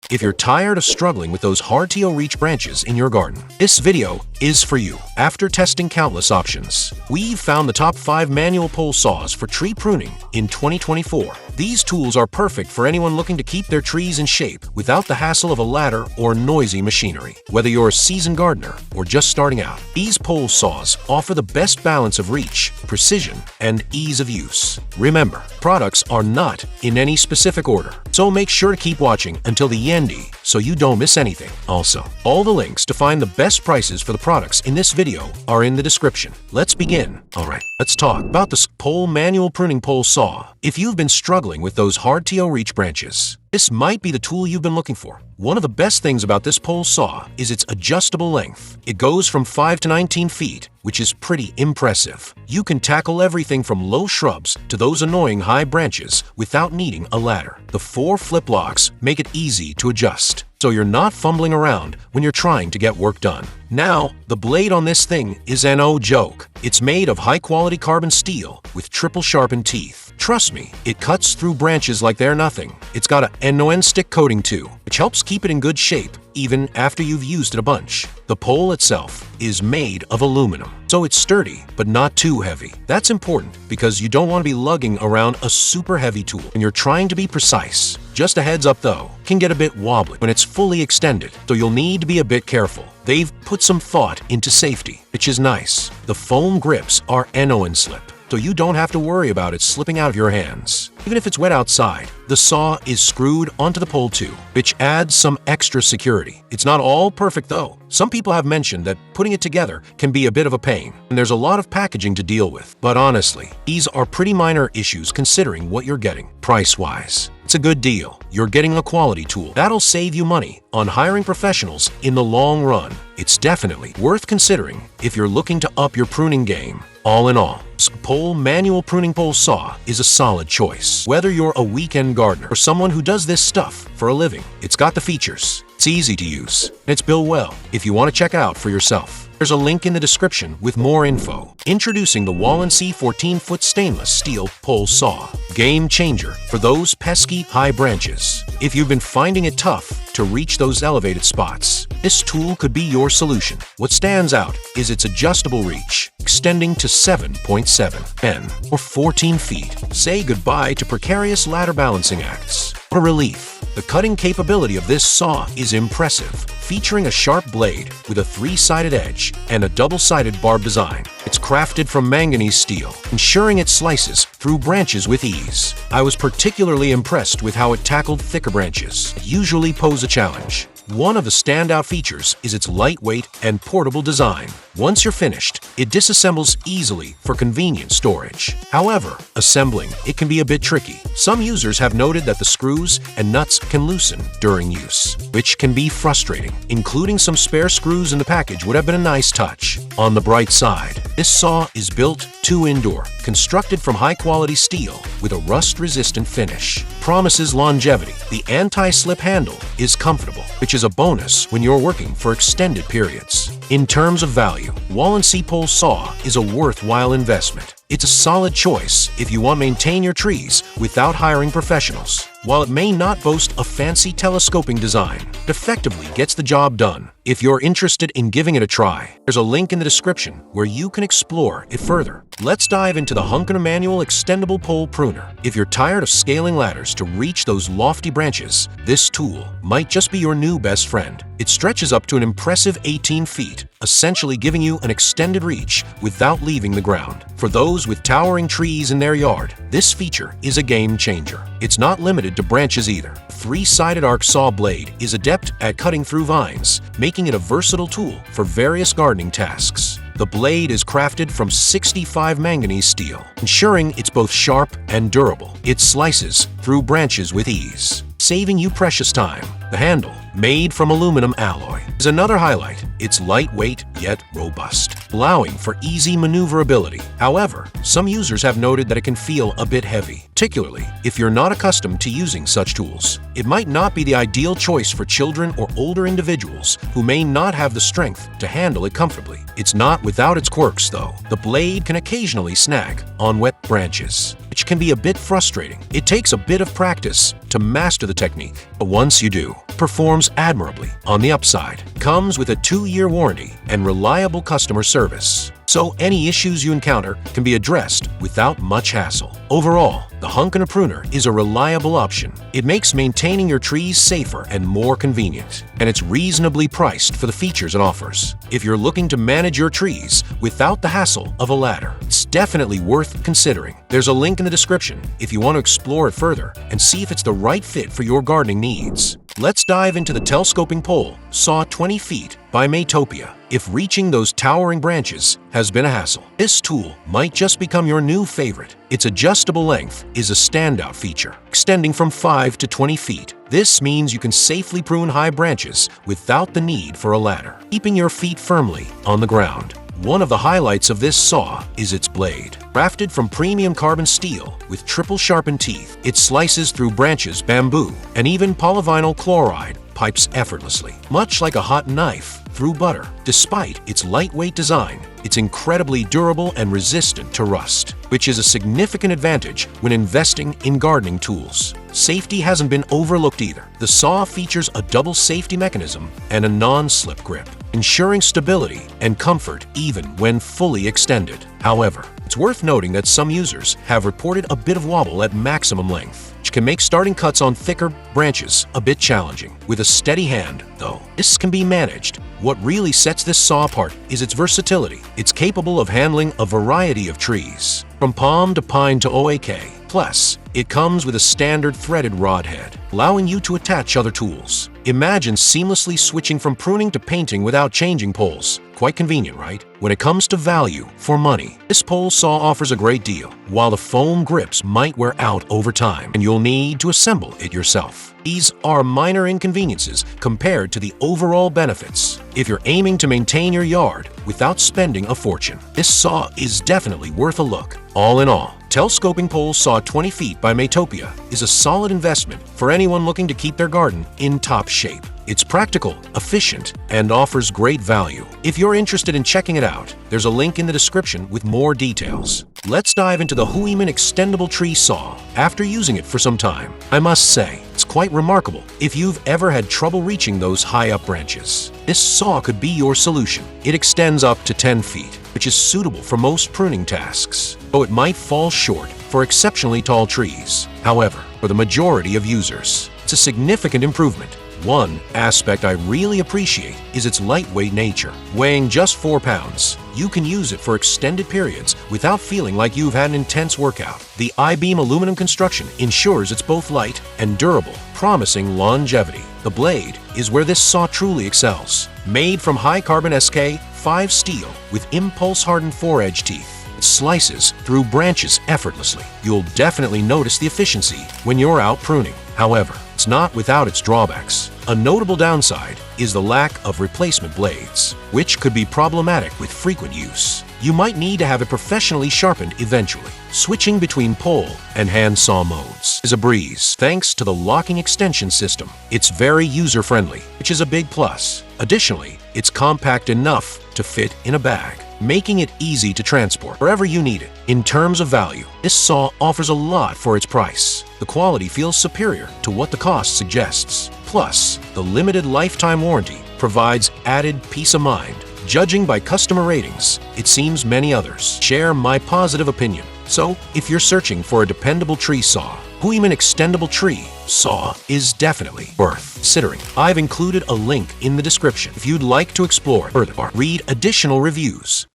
If you're tired of struggling with those hard-to-reach branches in your garden, this video is for you. After testing countless options, we've found the top 5 manual pole saws for tree pruning in 2024. These tools are perfect for anyone looking to keep their trees in shape without the hassle of a ladder or noisy machinery. Whether you're a seasoned gardener or just starting out, these pole saws offer the best balance of reach, precision, and ease of use. Remember, products are not in any specific order, so make sure to keep watching until the end so you don't miss anything. Also, all the links to find the best prices for the products in this video are in the description. Let's begin. Alright, let's talk about the pole manual pruning pole saw. If you've been struggling with those hard-to-reach branches, this might be the tool you've been looking for. One of the best things about this pole saw is its adjustable length. It goes from 5 to 19 feet, which is pretty impressive. You can tackle everything from low shrubs to those annoying high branches without needing a ladder. The 4 flip locks make it easy to adjust, so you're not fumbling around when you're trying to get work done. Now, the blade on this thing is no joke. It's made of high-quality carbon steel with triple sharpened teeth. Trust me, it cuts through branches like they're nothing. It's got a end-to-end stick coating too, which helps keep it in good shape even after you've used it a bunch. The pole itself is made of aluminum, so it's sturdy but not too heavy. That's important because you don't want to be lugging around a super heavy tool when you're trying to be precise. Just a heads up though, it can get a bit wobbly when it's fully extended, so you'll need to be a bit careful. They've put some thought into safety, which is nice. The foam grips are no-slip, so you don't have to worry about it slipping out of your hands. Even if it's wet outside, the saw is screwed onto the pole too, which adds some extra security. It's not all perfect though. Some people have mentioned that putting it together can be a bit of a pain, and there's a lot of packaging to deal with. But honestly, these are pretty minor issues considering what you're getting. Price-wise, it's a good deal. You're getting a quality tool that'll save you money on hiring professionals in the long run. It's definitely worth considering if you're looking to up your pruning game. All in all, this pole manual pruning pole saw is a solid choice. Whether you're a weekend gardener or someone who does this stuff for a living, it's got the features. It's easy to use, and it's built well if you want to check it out for yourself. There's a link in the description with more info. Introducing the Walensee 14-foot stainless steel pole saw. Game changer for those pesky high branches. If you've been finding it tough to reach those elevated spots, this tool could be your solution. What stands out is its adjustable reach, extending to 7.7, 10, or 14 feet. Say goodbye to precarious ladder balancing acts. What a relief. The cutting capability of this saw is impressive, featuring a sharp blade with a 3-sided edge and a double-sided barb design. It's crafted from manganese steel, ensuring it slices through branches with ease. I was particularly impressed with how it tackled thicker branches that usually pose a challenge. One of the standout features is its lightweight and portable design. Once you're finished, it disassembles easily for convenient storage. However, assembling it can be a bit tricky. Some users have noted that the screws and nuts can loosen during use, which can be frustrating. Including some spare screws in the package would have been a nice touch. On the bright side, this saw is built to endure, constructed from high-quality steel with a rust-resistant finish. Promises longevity. The anti-slip handle is comfortable, which is a bonus when you're working for extended periods. In terms of value, Walensee pole saw is a worthwhile investment. It's a solid choice if you want to maintain your trees without hiring professionals. While it may not boast a fancy telescoping design, it effectively gets the job done. If you're interested in giving it a try, there's a link in the description where you can explore it further. Let's dive into the Hooyman manual extendable pole pruner. If you're tired of scaling ladders to reach those lofty branches, this tool might just be your new best friend. It stretches up to an impressive 18 feet, essentially giving you an extended reach without leaving the ground. For those with towering trees in their yard, this feature is a game changer. It's not limited to branches either. The 3-sided arc saw blade is adept at cutting through vines, making it a versatile tool for various gardening tasks. The blade is crafted from 65 manganese steel, ensuring it's both sharp and durable. It slices through branches with ease, saving you precious time. The handle, made from aluminum alloy, is another highlight. It's lightweight yet robust, allowing for easy maneuverability. However, some users have noted that it can feel a bit heavy, particularly if you're not accustomed to using such tools. It might not be the ideal choice for children or older individuals who may not have the strength to handle it comfortably. It's not without its quirks, though. The blade can occasionally snag on wet branches, which which can be a bit frustrating. It takes a bit of practice to master the technique, but once you do, it performs admirably. On the upside, comes with a 2-year warranty and reliable customer service, so any issues you encounter can be addressed without much hassle. Overall, the Hooyman Pruner is a reliable option. It makes maintaining your trees safer and more convenient, and it's reasonably priced for the features it offers. If you're looking to manage your trees without the hassle of a ladder, it's definitely worth considering. There's a link in the description if you want to explore it further and see if it's the right fit for your gardening needs. Let's dive into the telescoping pole, SAW 20 feet by Maytopia. If reaching those towering branches has been a hassle, this tool might just become your new favorite. Its adjustable length is a standout feature, extending from 5 to 20 feet. This means you can safely prune high branches without the need for a ladder, keeping your feet firmly on the ground. One of the highlights of this saw is its blade. Crafted from premium carbon steel with triple sharpened teeth, it slices through branches, bamboo, and even polyvinyl chloride pipes effortlessly, much like a hot knife through butter. Despite its lightweight design, it's incredibly durable and resistant to rust, which is a significant advantage when investing in gardening tools. Safety hasn't been overlooked either. The saw features a double safety mechanism and a non-slip grip, ensuring stability and comfort even when fully extended. However, it's worth noting that some users have reported a bit of wobble at maximum length, which can make starting cuts on thicker branches a bit challenging. With a steady hand, though, this can be managed. What really sets this saw apart is its versatility. It's capable of handling a variety of trees, from palm to pine to oak. Plus, it comes with a standard threaded rod head, allowing you to attach other tools. Imagine seamlessly switching from pruning to painting without changing poles. Quite convenient, right? When it comes to value for money, this pole saw offers a great deal. While the foam grips might wear out over time and you'll need to assemble it yourself, these are minor inconveniences compared to the overall benefits. If you're aiming to maintain your yard without spending a fortune, this saw is definitely worth a look. All in all, telescoping pole SAW 20 feet by Maytopia is a solid investment for anyone looking to keep their garden in top shape. It's practical, efficient, and offers great value. If you're interested in checking it out, there's a link in the description with more details. Let's dive into the Hooyman Extendable Tree Saw. After using it for some time, I must say, it's quite remarkable. If you've ever had trouble reaching those high-up branches, this saw could be your solution. It extends up to 10 feet, which is suitable for most pruning tasks, though it might fall short for exceptionally tall trees. However, for the majority of users, it's a significant improvement. One aspect I really appreciate is its lightweight nature. Weighing just 4 pounds, you can use it for extended periods without feeling like you've had an intense workout. The I-beam aluminum construction ensures it's both light and durable, promising longevity. The blade is where this saw truly excels. Made from high-carbon SK5 steel with impulse-hardened 4-edge teeth, it slices through branches effortlessly. You'll definitely notice the efficiency when you're out pruning. However, it's not without its drawbacks. A notable downside is the lack of replacement blades, which could be problematic with frequent use. You might need to have it professionally sharpened eventually. Switching between pole and hand saw modes is a breeze thanks to the locking extension system. It's very user-friendly, which is a big plus. Additionally, it's compact enough to fit in a bag, making it easy to transport wherever you need it. In terms of value, this saw offers a lot for its price. The quality feels superior to what the cost suggests. Plus, the limited lifetime warranty provides added peace of mind. Judging by customer ratings, it seems many others share my positive opinion. So, if you're searching for a dependable tree saw, Hooyman Extendable Tree Saw is definitely worth considering. I've included a link in the description if you'd like to explore further or read additional reviews.